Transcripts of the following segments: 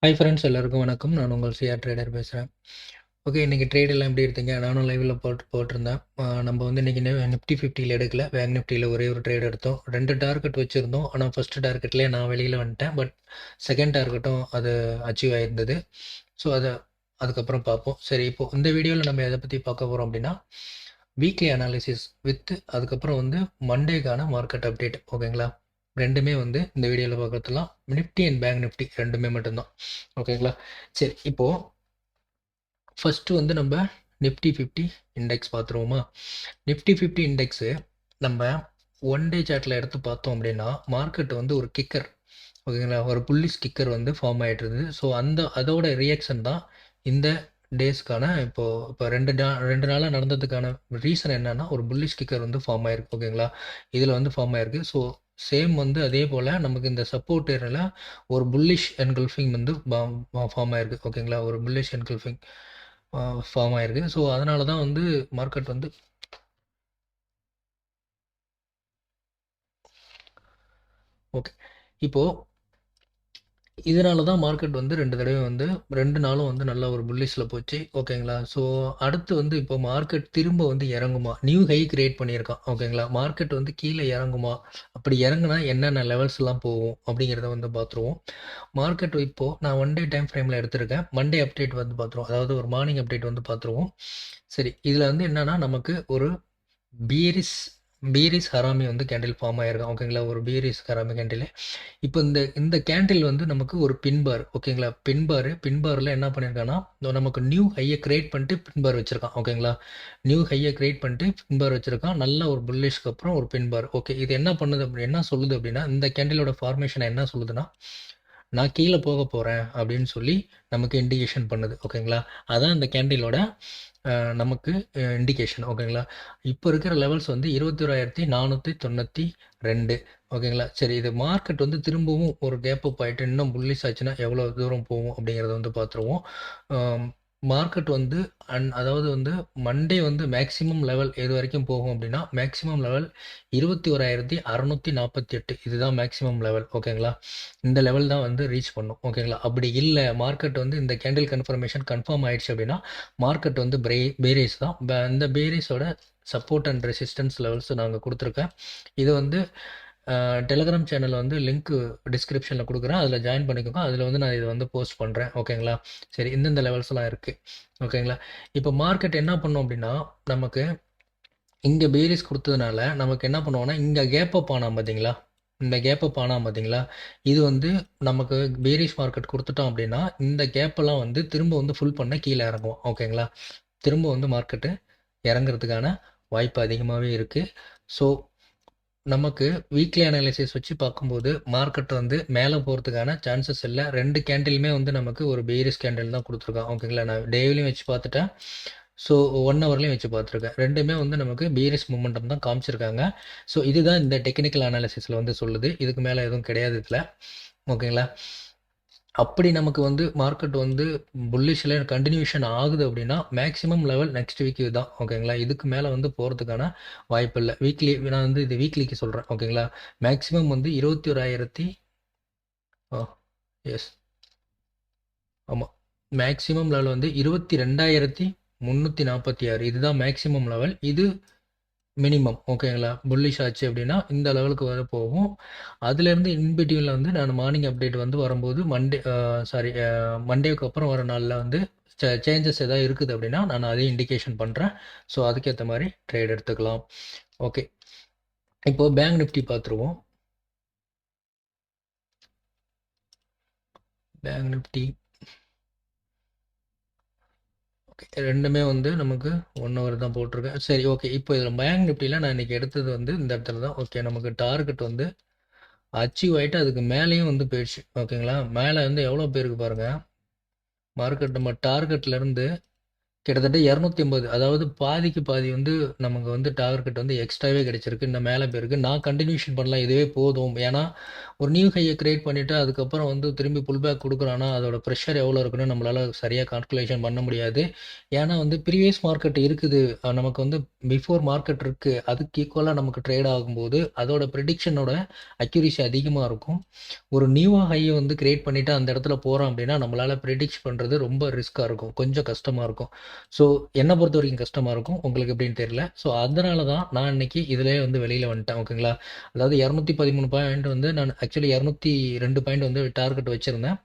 Hi friends, எல்லாருக்கும் வணக்கம். நான் உங்கள் சிஆர் ட்ரேடர் பேசுகிறேன். ஓகே, இன்றைக்கி ட்ரேடெல்லாம் எப்படி எடுத்தீங்க? நானும் லைவில் போட்டிருந்தேன். நம்ம வந்து இன்றைக்கி நிஃப்டி 50 எடுக்கல. பேங்க் நிஃப்டியில் ஒரே ஒரு ட்ரேட் எடுத்தோம். 2 டார்கெட் வச்சுருந்தோம். ஆனால் ஃபஸ்ட்டு டார்கெட்லேயே நான் வெளியில் வந்துட்டேன். பட் செகண்ட் டார்கெட்டும் அது அச்சீவ் ஆகிருந்தது. ஸோ அதுக்கப்புறம் பார்ப்போம். சரி, இப்போது இந்த வீடியோவில் நம்ம எதை பற்றி பார்க்க போகிறோம் அப்படின்னா, வீக்லி அனாலிசிஸ் வித் அதுக்கப்புறம் வந்து மண்டேக்கான மார்க்கெட் அப்டேட். ஓகேங்களா? ரெண்டுமே வந்து இந்த வீடியோவில் பார்க்கறதுலாம் நிஃப்டி அண்ட் பேங்க் நிஃப்டி ரெண்டுமே மட்டும்தான். ஓகேங்களா? சரி, இப்போது ஃபஸ்ட்டு வந்து நம்ம நிஃப்டி 50 இண்டெக்ஸ் பார்த்துருவோமா? நிஃப்டி 50 இண்டெக்ஸு நம்ம ஒன் டே சார்ட்டில் எடுத்து பார்த்தோம் அப்படின்னா, மார்க்கெட் வந்து ஒரு கிக்கர், ஓகேங்களா, ஒரு புல்லிஷ் கிக்கர் வந்து ஃபார்ம் ஆகிட்டு இருந்தது. ஸோ அதோட ரியாக்ஷன் தான் இந்த டேஸ்க்கான இப்போ ரெண்டு நாளாக நடந்ததுக்கான ரீசன் என்னன்னா, ஒரு புல்லிஷ் கிக்கர் வந்து ஃபார்ம் ஆயிருக்கு. ஓகேங்களா, இதில் வந்து ஃபார்ம் ஆயிருக்கு. ஸோ சேம் வந்து அதே போல் நமக்கு இந்த சப்போர்ட் ஏரியாவில் ஒரு புல்லிஷ் என்கல்ஃபிங் வந்து ஃபார்ம் ஆயிருக்கு. ஓகேங்களா, ஒரு புல்லிஷ் என்கல்ஃபிங் ஃபார்ம் ஆயிருக்கு. ஸோ அதனால தான் வந்து மார்க்கெட் வந்து ஓகே, இப்போது இதனால தான் மார்க்கெட் வந்து 2 தடவை வந்து 2 நாளும் வந்து நல்ல ஒரு புல்லிஷில் போச்சு. ஓகேங்களா, ஸோ அடுத்து வந்து இப்போ மார்க்கெட் திரும்ப வந்து இறங்குமா? நியூ ஹை கிரியேட் பண்ணியிருக்கான். ஓகேங்களா, மார்க்கெட் வந்து கீழே இறங்குமா? அப்படி இறங்குனா என்னென்ன லெவல்ஸ்லாம் போகும் அப்படிங்கிறத வந்து பார்த்துருவோம். மார்க்கெட் இப்போது நான் ஒன் டே டைம் ஃப்ரேமில் எடுத்திருக்கேன். மண்டே அப்டேட் வந்து பார்த்துருவோம். அதாவது ஒரு மார்னிங் அப்டேட் வந்து பார்த்துருவோம். சரி, இதில் வந்து என்னென்னா நமக்கு ஒரு பீரிஸ் பீரிஸ் ஹராமி வந்து கேண்டில் ஃபார்ம் ஆயிருக்கான். ஓகேங்களா, ஒரு பீரிஸ் ஹராமி கேண்டில். இப்போ இந்த கேண்டில் வந்து நமக்கு ஒரு பின்பார். ஓகேங்களா, பின்பாரில் என்ன பண்ணியிருக்கான்னா, நமக்கு நியூ ஹையை கிரியேட் பண்ணிட்டு பின்பார் வச்சுருக்கான். ஓகேங்களா, நியூ ஹையை கிரியேட் பண்ணிட்டு பின்பார் வச்சுருக்கான். நல்ல ஒரு புல்லிஷ்க்கு அப்புறம் ஒரு பின்பார். ஓகே, இது என்ன பண்ணுது என்ன சொல்லுது அப்படின்னா, இந்த கேண்டிலோட ஃபார்மேஷன் என்ன சொல்லுதுன்னா, நான் கீழே போக போகிறேன் அப்படின்னு சொல்லி நமக்கு இண்டிகேஷன் பண்ணுது. ஓகேங்களா, அதான் இந்த கேண்டிலோட நமக்கு இண்டிகேஷன். ஓகேங்களா, இப்போ இருக்கிற லெவல்ஸ் வந்து 21,492. ஓகேங்களா, சரி, இது மார்க்கெட் வந்து திரும்பவும் ஒரு கேப் அப் ஆகிட்டு இன்னும் புல்லிஷ் ஆச்சுன்னா எவ்வளோ தூரம் போகும் அப்படிங்கிறத வந்து பார்த்துருவோம். மார்க்கெட் வந்து அதாவது வந்து மண்டே வந்து மேக்ஸிமம் லெவல் எது வரைக்கும் போகும் அப்படின்னா, மேக்ஸிமம் லெவல் 21,648. இதுதான் மேக்ஸிமம் லெவல். ஓகேங்களா, இந்த லெவல் தான் வந்து ரீச் பண்ணும். ஓகேங்களா, அப்படி இல்லை மார்க்கெட் வந்து இந்த கேண்டில் கன்ஃபர்மேஷன் கன்ஃபார்ம் ஆயிடுச்சு அப்படின்னா, மார்க்கெட் வந்து பேரேஸ் தான். இந்த பேரேஸோட சப்போர்ட் அண்ட் ரெசிஸ்டன்ஸ் லெவல்ஸ் நாங்கள் கொடுத்துருக்கேன். இது வந்து டெலிகிராம் சேனலில் வந்து லிங்க்கு டிஸ்கிரிப்ஷனில் கொடுக்குறேன். அதில் ஜாயின் பண்ணிக்கோங்க. அதில் வந்து நான் இதை வந்து போஸ்ட் பண்ணுறேன். ஓகேங்களா, சரி, இந்தந்த லெவல்ஸ்லாம் இருக்குது. ஓகேங்களா, இப்போ மார்க்கெட் என்ன பண்ணோம் அப்படின்னா, நமக்கு இங்கே பேரிஸ் கொடுத்ததுனால நமக்கு என்ன பண்ணுவோம்னா, இங்கே கேப் அப் ஆனால் பார்த்தீங்களா, இந்த கேப் அப் ஆனால் பார்த்தீங்களா, இது வந்து நமக்கு பேரிஸ் மார்க்கெட் கொடுத்துட்டோம் அப்படின்னா, இந்த கேப்பெல்லாம் வந்து திரும்ப வந்து ஃபுல் பண்ண கீழே இறங்குவோம். ஓகேங்களா, திரும்ப வந்து மார்க்கெட்டு இறங்குறதுக்கான வாய்ப்பு அதிகமாகவே இருக்குது. ஸோ நமக்கு வீக்லி அனாலிசிஸ் வச்சு பார்க்கும்போது மார்க்கெட் வந்து மேலே போகிறதுக்கான சான்சஸ் இல்லை. 2 கேண்டிலுமே வந்து நமக்கு ஒரு பேரிஸ் கேண்டில் தான் கொடுத்துருக்கான். ஓகேங்களா, நான் டெய்லியும் வச்சு பார்த்துட்டேன். ஸோ 1 ஹவர்லேயும் வச்சு பார்த்துருக்கேன். ரெண்டுமே வந்து நமக்கு பேரிஸ் மூமெண்டம் தான் காமிச்சிருக்காங்க. ஸோ இதுதான் இந்த டெக்னிக்கல் அனாலிசிஸில் வந்து சொல்லுது. இதுக்கு மேலே எதுவும் கிடையாது இதில். ஓகேங்களா, அப்படி நமக்கு வந்து மார்க்கெட் வந்து புல்லிஷில் கண்டினியூஷன் ஆகுது அப்படின்னா, மேக்ஸிமம் லெவல் நெக்ஸ்ட் வீக் இதுதான். ஓகேங்களா, இதுக்கு மேலே வந்து போகிறதுக்கான வாய்ப்பு இல்லை. வீக்லி நான் வந்து இது வீக்லிக்கு சொல்கிறேன். ஓகேங்களா, மேக்ஸிமம் வந்து 21,000 எஸ், ஆமாம், மேக்ஸிமம் லெவல் வந்து 22,346. இதுதான் மேக்ஸிமம் லெவல். இது மினிமம். ஓகேங்களா, புல்லிஷ் ஆச்சு அப்படின்னா இந்த லெவலுக்கு வர போகும். அதுலேருந்து இன்பிட்வீனில் வந்து நான் மார்னிங் அப்டேட் வந்து வரும்போது மண்டேக்கு அப்புறம் வர நாளில் வந்து சேஞ்சஸ் எதாவது இருக்குது அப்படின்னா நான் அதையும் இண்டிகேஷன் பண்ணுறேன். ஸோ அதுக்கேற்ற மாதிரி ட்ரேட் எடுத்துக்கலாம். ஓகே, இப்போது பேங்க் நிஃப்டி பார்த்துருவோம். பேங்க் நிஃப்டி ஓகே, ரெண்டுமே வந்து நமக்கு 1 ஹவர் தான் போட்டிருக்கேன். சரி, ஓகே, இப்போ இதில் பேங்க் நிஃப்டியில் நான் இன்றைக்கி எடுத்தது வந்து இந்த இடத்துல தான். ஓகே, நமக்கு டார்கெட் வந்து அச்சீவ் ஆகிட்டு அதுக்கு மேலேயும் வந்து போயிடுச்சு. ஓகேங்களா, மேலே வந்து எவ்வளோ பேருக்கு பாருங்கள், மார்க்கெட் நம்ம டார்கெட்லேருந்து கிட்டத்தட்ட 250, அதாவது பாதிக்கு பாதி வந்து நமக்கு வந்து டார்கெட் வந்து எக்ஸ்ட்ராவே கிடைச்சிருக்கு. இன்னும் மேலே போயிருக்கு. நான் கண்டினியூஷன் பண்ணலாம், இதுவே போதும். ஏன்னா ஒரு நியூ ஹையை கிரியேட் பண்ணிவிட்டு அதுக்கப்புறம் வந்து திரும்பி புல் பேக் கொடுக்குறான்னா அதோட ப்ரெஷர் எவ்வளோ இருக்குன்னு நம்மளால் சரியாக கால்குலேஷன் பண்ண முடியாது. ஏன்னா வந்து ப்ரீவியஸ் மார்க்கெட் இருக்குது, நமக்கு வந்து பிஃபோர் மார்க்கெட் இருக்குது, அதுக்கு ஈக்குவலாக நமக்கு ட்ரேட் ஆகும்போது அதோட ப்ரிடிக்ஷனோட அக்யூரிசி அதிகமாக இருக்கும். ஒரு நியூவாக ஹையை வந்து கிரியேட் பண்ணிவிட்டு அந்த இடத்துல போகிறோம் அப்படின்னா நம்மளால் ப்ரிடிக்ட் பண்ணுறது ரொம்ப ரிஸ்க்காக இருக்கும், கொஞ்சம் கஷ்டமாக இருக்கும். ஸோ என்னை பொறுத்த வரைக்கும் கஷ்டமாக இருக்கும், உங்களுக்கு எப்படின்னு தெரியல. ஸோ அதனால தான் நான் இன்னைக்கு இதிலே வந்து வெளியில் வந்துட்டேன். ஓகேங்களா? அதாவது 213 பாயிண்ட் வந்து நான் ஆக்சுவலி 202 பாயிண்ட் வந்து டார்கெட் வச்சுருந்தேன்.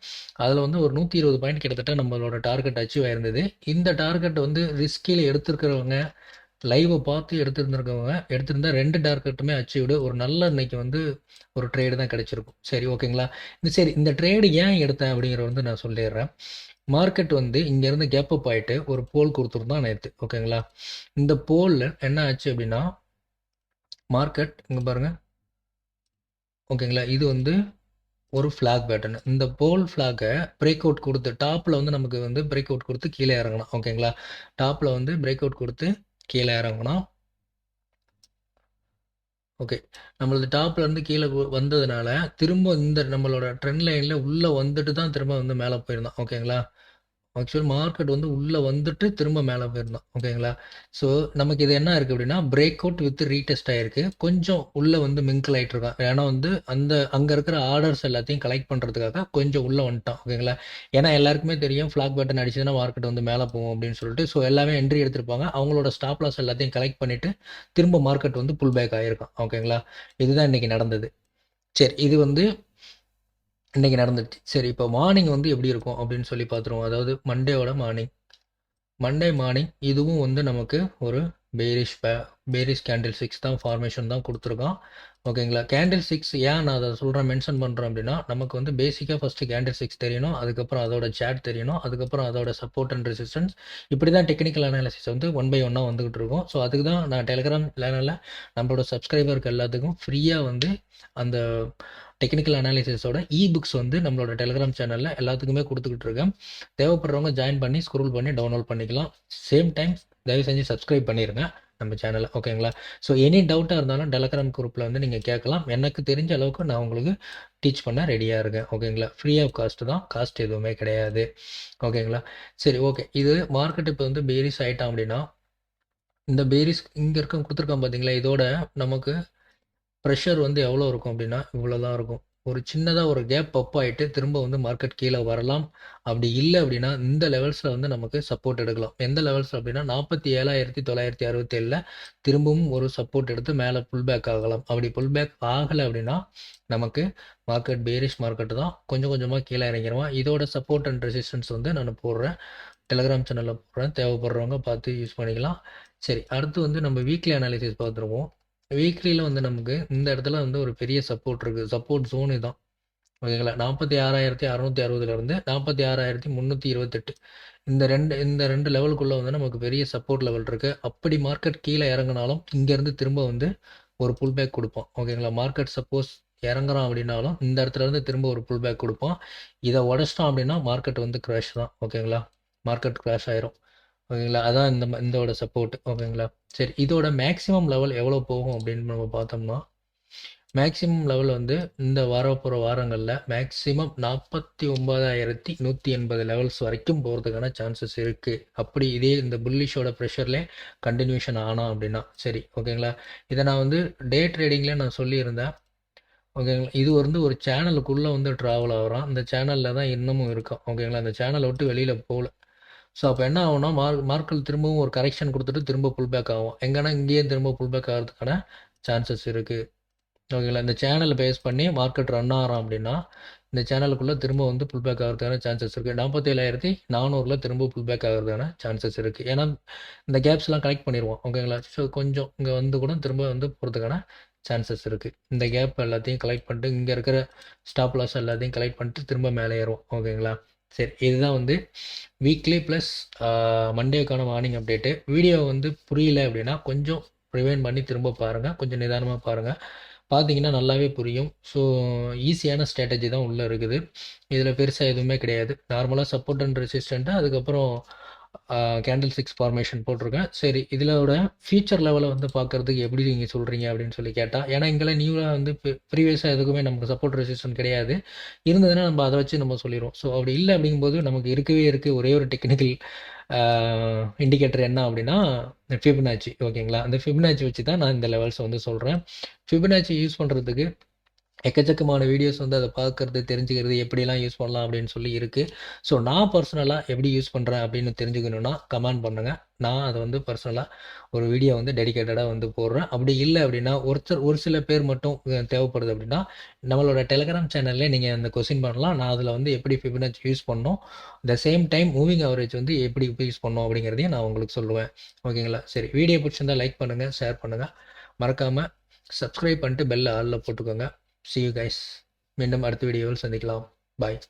அதில் வந்து ஒரு 120 பாயிண்ட் கிட்டத்தட்ட நம்மளோட டார்கெட் அச்சீவ் ஆயிருந்தது. இந்த டார்கெட் வந்து ரிஸ்கில் எடுத்திருக்கிறவங்க, லைவை பார்த்து எடுத்திருந்திருக்கவங்க எடுத்திருந்தா 2 டார்கெட்டுமே அச்சீவ்டு. ஒரு நல்ல இன்னைக்கு வந்து ஒரு ட்ரேடு தான் கிடைச்சிருக்கும். சரி, ஓகேங்களா? சரி, இந்த ட்ரேடு ஏன் எடுத்தேன் அப்படிங்கிறத வந்து நான் சொல்லிடுறேன். மார்க்கெட் வந்து இங்கேருந்து கேப் அப் ஆகிட்டு ஒரு போல் கொடுத்துருந்தான் நேற்று. ஓகேங்களா? இந்த போலில் என்ன ஆச்சு அப்படின்னா மார்க்கெட் இங்கே பாருங்கள். ஓகேங்களா? இது வந்து ஒரு ஃப்ளாக் பேட்டர்ன். இந்த போல் ஃப்ளாகை பிரேக் அவுட் கொடுத்து டாப்பில் வந்து நமக்கு வந்து பிரேக் அவுட் கொடுத்து கீழே இறங்கணும். ஓகேங்களா? டாப்பில் வந்து பிரேக் அவுட் கொடுத்து கீழே இறங்கணும். ஓகே. நம்மளது டாப்லேருந்து கீழே வந்ததுனால திரும்ப இந்த நம்மளோட ட்ரெண்ட் லைனில் உள்ளே வந்துட்டு தான் திரும்ப வந்து மேலே போயிருந்தோம். ஓகேங்களா? ஆக்சுவல் மார்க்கெட் வந்து உள்ளே வந்துட்டு திரும்ப மேலே போயிருந்தோம். ஓகேங்களா? ஸோ நமக்கு இது என்ன இருக்குது அப்படின்னா பிரேக் அவுட் வித் ரீடெஸ்ட் ஆகிருக்கு. கொஞ்சம் உள்ளே வந்து மிங்கிள் ஆகிட்டு இருக்கான். ஏன்னா வந்து அங்கே இருக்கிற ஆர்டர்ஸ் எல்லாத்தையும் கலெக்ட் பண்ணுறதுக்காக கொஞ்சம் உள்ளே வந்துட்டான். ஓகேங்களா? ஏன்னா எல்லாருக்குமே தெரியும் ஃப்ளாக் பட்டன் அடிச்சதுன்னா மார்க்கெட் வந்து மேலே போகும் அப்படின்னு சொல்லிட்டு. ஸோ எல்லாமே என்ட்ரி எடுத்திருப்பாங்க. அவங்களோட ஸ்டாப் லாஸ் எல்லாத்தையும் கலெக்ட் பண்ணிவிட்டு திரும்ப மார்க்கெட் வந்து புல் பேக் ஆகிருக்கான். ஓகேங்களா? இதுதான் இன்றைக்கி நடந்தது. சரி, இது வந்து இன்றைக்கி நடந்துச்சு. சரி, இப்போ மார்னிங் வந்து எப்படி இருக்கும் அப்படின்னு சொல்லி பார்த்துருவோம். அதாவது மண்டேவோட மண்டே மார்னிங் இதுவும் வந்து நமக்கு ஒரு பேரிஷ் கேண்டில் 6 தான் ஃபார்மேஷன் தான் கொடுத்துருக்கான். ஓகேங்களா? கேண்டில் 6 ஏன் நான் அதை சொல்கிறேன் மென்ஷன் பண்ணுறேன் அப்படின்னா நமக்கு வந்து பேசிக்காக ஃபஸ்ட்டு கேண்டில் 6 தெரியணும், அதுக்கப்புறம் அதோட சேட் தெரியணும், அதுக்கப்புறம் அதோட சப்போர்ட் அண்ட் ரெசிஸ்டன்ஸ். இப்படி தான் டெக்னிக்கல் அனாலிசிஸ் வந்து ஒன் பை ஒன்னாக வந்துகிட்டு இருக்கும். ஸோ அதுக்கு தான் நான் டெலிகிராம் சேனலில் நம்மளோட சப்ஸ்கிரைபருக்கு எல்லாத்துக்கும் ஃப்ரீயாக வந்து அந்த டெக்னிக்கல் அனாலிசிஸோட புக்ஸ் வந்து நம்மளோட டெலிகிராம் சேனலில் எல்லாத்துக்குமே கொடுத்துக்கிட்டு இருக்கேன். தேவைப்படுறவங்க ஜாயின் பண்ணி ஸ்க்ரோல் பண்ணி டவுன்லோட் பண்ணிக்கலாம். சேம் டைம் தயவு செஞ்சு சப்ஸ்கிரைப் பண்ணிடுங்க நம்ம சேனலை. ஓகேங்களா? ஸோ எனி டவுட்டாக இருந்தாலும் டெலிகிராம் குரூப்பில் வந்து நீங்கள் கேட்கலாம். எனக்கு தெரிஞ்ச அளவுக்கு நான் உங்களுக்கு டீச் பண்ண ரெடியாக இருக்கேன். ஓகேங்களா? ஃப்ரீ ஆஃப் காஸ்ட் தான், காஸ்ட் எதுவுமே கிடையாது. ஓகேங்களா? சரி, ஓகே. இது மார்க்கெட் இப்போ வந்து பேரிஸ் ஆகிட்டான் அப்படின்னா இந்த பேரிஸ் இங்கே இருக்க கொடுத்துருக்கான் பார்த்தீங்களா, இதோட நமக்கு ப்ரெஷர் வந்து எவ்வளோ இருக்கும் அப்படின்னா இவ்வளோ தான் இருக்கும். ஒரு சின்னதாக ஒரு கேப் அப் ஆகிட்டு திரும்ப வந்து மார்க்கெட் கீழே வரலாம். அப்படி இல்லை அப்படின்னா இந்த லெவல்ஸில் வந்து நமக்கு சப்போர்ட் எடுக்கலாம். எந்த லெவல்ஸ் அப்படின்னா 47,967 திரும்பவும் ஒரு சப்போர்ட் எடுத்து மேலே புல் பேக் ஆகலாம். அப்படி புல் பேக் ஆகலை அப்படின்னா நமக்கு மார்க்கெட் பேரிஷ் மார்க்கெட்டு தான், கொஞ்சம் கொஞ்சமாக கீழே இறங்கிடுவான். இதோட சப்போர்ட் அண்ட் ரெசிஸ்டன்ஸ் வந்து நான் போடுறேன், டெலிகிராம் சேனலில் போடுறேன். தேவைப்படுறவங்க பார்த்து யூஸ் பண்ணிக்கலாம். சரி, அடுத்து வந்து நம்ம வீக்லி அனாலிசிஸ் பார்த்துருவோம். வீக்லியில் வந்து நமக்கு இந்த இடத்துல வந்து ஒரு பெரிய சப்போர்ட் இருக்குது. சப்போர்ட் ஜோன் இதுதான். ஓகேங்களா? 46,660லேருந்து 46,328 இந்த ரெண்டு லெவலுக்குள்ளே வந்து நமக்கு பெரிய சப்போர்ட் லெவல் இருக்குது. அப்படி மார்க்கெட் கீழே இறங்கினாலும் இங்கேருந்து திரும்ப வந்து ஒரு புல் பேக் கொடுப்போம். ஓகேங்களா? மார்க்கெட் சப்போஸ் இறங்குறான் அப்படின்னாலும் இந்த இடத்துல இருந்து திரும்ப ஒரு புல் பேக் கொடுப்போம். இதை உடச்சிட்டோம் அப்படின்னா மார்க்கெட் வந்து கிராஷ் தான். ஓகேங்களா? மார்க்கெட் கிராஷ் ஆயிரும். ஓகேங்களா? அதான் இதோட சப்போர்ட். ஓகேங்களா? சரி, இதோட மேக்ஸிமம் லெவல் எவ்வளோ போகும் அப்படின்னு நம்ம பார்த்தோம்னா மேக்ஸிமம் லெவல் வந்து இந்த வரப்போகிற வாரங்களில் மேக்ஸிமம் 49,180 லெவல்ஸ் வரைக்கும் போகிறதுக்கான சான்சஸ் இருக்குது. அப்படி இதே இந்த புல்லிஷோட ப்ரெஷர்லேயே கண்டினியூஷன் ஆனால் அப்படின்னா சரி. ஓகேங்களா? இதை நான் வந்து டே ட்ரேடிங்கில் நான் சொல்லியிருந்தேன். ஓகேங்களா? இது வந்து ஒரு சேனலுக்குள்ளே வந்து ட்ராவல் ஆகிறான். இந்த சேனலில் தான் இன்னமும் இருக்கும். ஓகேங்களா? அந்த சேனலை விட்டு வெளியில் போகல. ஸோ அப்போ என்ன ஆகும்னா மார்க்கெட் திரும்பவும் ஒரு கரெக்ஷன் கொடுத்துட்டு திரும்ப புல் பேக் ஆகும். எங்கன்னா இங்கேயே திரும்ப புல் பேக் ஆகிறதுக்கான சான்சஸ் இருக்குது. ஓகேங்களா? இந்த சேனலை பேஸ் பண்ணி மார்க்கெட் ரன் ஆகிறான் அப்படின்னா இந்த சேனலுக்குள்ளே திரும்ப வந்து புல் பேக் ஆகிறதுக்கான சான்சஸ் இருக்குது. 47,400 திரும்ப புல் பேக் ஆகிறதுக்கான சான்சஸ் இருக்குது. ஏன்னா இந்த கேப்ஸ்லாம் கலெக்ட் பண்ணிடுவோம். ஓகேங்களா? ஸோ கொஞ்சம் இங்கே வந்து கூட திரும்ப வந்து போகிறதுக்கான சான்சஸ் இருக்குது. இந்த கேப் எல்லாத்தையும் கலெக்ட் பண்ணிட்டு இங்கே இருக்கிற ஸ்டாப் லாஸ் எல்லாத்தையும் கலெக்ட் பண்ணிட்டு திரும்ப மேலே ஏறுவோம். ஓகேங்களா? சரி, இதுதான் வந்து வீக்லி ப்ளஸ் மண்டேக்கான மார்னிங் அப்டேட்டு. வீடியோ வந்து புரியல அப்படின்னா கொஞ்சம் ரிவைண்ட் பண்ணி திரும்ப பாருங்கள், கொஞ்சம் நிதானமாக பாருங்கள். பார்த்தீங்கன்னா நல்லாவே புரியும். ஸோ ஈஸியான ஸ்ட்ராட்டஜி தான் உள்ளே இருக்குது. இதில் பெருசாக எதுவுமே கிடையாது. நார்மலாக சப்போர்ட் அண்ட் ரெசிஸ்டண்ட்டு, அதுக்கப்புறம் கேண்டில் சிக்ஸ் ஃபார்மேஷன் போட்டிருக்கேன். சரி இதிலோட ஃபியூச்சர் லெவலை வந்து பார்க்கறதுக்கு எப்படி நீங்கள் சொல்கிறீங்க அப்படின்னு சொல்லி கேட்டால், ஏன்னா இங்கெல்லாம் நியூவாக வந்து ப்ரீவியஸாக எதுக்குமே நமக்கு சப்போர்ட் ரெசிஸ்டன்ட் கிடையாது. இருந்ததுன்னா நம்ம அதை வச்சு நம்ம சொல்லிடுவோம். ஸோ அப்படி இல்லை அப்படிங்கும்போது நமக்கு இருக்கவே இருக்குது ஒரே ஒரு டெக்னிக்கல் இண்டிகேட்டர் என்ன அப்படின்னா ஃபிபனாச்சி. ஓகேங்களா, அந்த ஃபிபனாச்சி வச்சு தான் நான் இந்த லெவல்ஸை வந்து சொல்கிறேன். ஃபிபனாச்சி யூஸ் பண்ணுறதுக்கு எக்கச்சக்கமான வீடியோஸ் வந்து அதை பார்க்கறது, தெரிஞ்சுக்கிறது, எப்படிலாம் யூஸ் பண்ணலாம் அப்படின்னு சொல்லி இருக்குது. ஸோ நான் பர்சனலாக எப்படி யூஸ் பண்ணுறேன் அப்படின்னு தெரிஞ்சுக்கணுன்னா கமெண்ட் பண்ணுங்கள். நான் அதை வந்து பர்சனலாக ஒரு வீடியோ வந்து டெடிகேட்டடாக வந்து போடுறேன். அப்படி இல்லை அப்படின்னா ஒரு சில பேர் மட்டும் தேவைப்படுது அப்படின்னா நம்மளோட டெலிகிராம் சேனல்லே நீங்கள் அந்த கொஸ்டின் பண்ணலாம். நான் அதில் வந்து எப்படி ஃபிபனாச்சி யூஸ் பண்ணோம், the same time moving average வந்து எப்படி யூஸ் பண்ணோம் அப்படிங்கிறதையும் நான் உங்களுக்கு சொல்லுவேன். ஓகேங்களா, சரி வீடியோ பிடிச்சிருந்தா லைக் பண்ணுங்கள், ஷேர் பண்ணுங்கள், மறக்காமல் சப்ஸ்கிரைப் பண்ணிட்டு பெல்ல ஆளில் போட்டுக்கோங்க. See you guys. மீண்டும் அடுத்த வீடியோவில் சந்திக்கலாம். பாய்.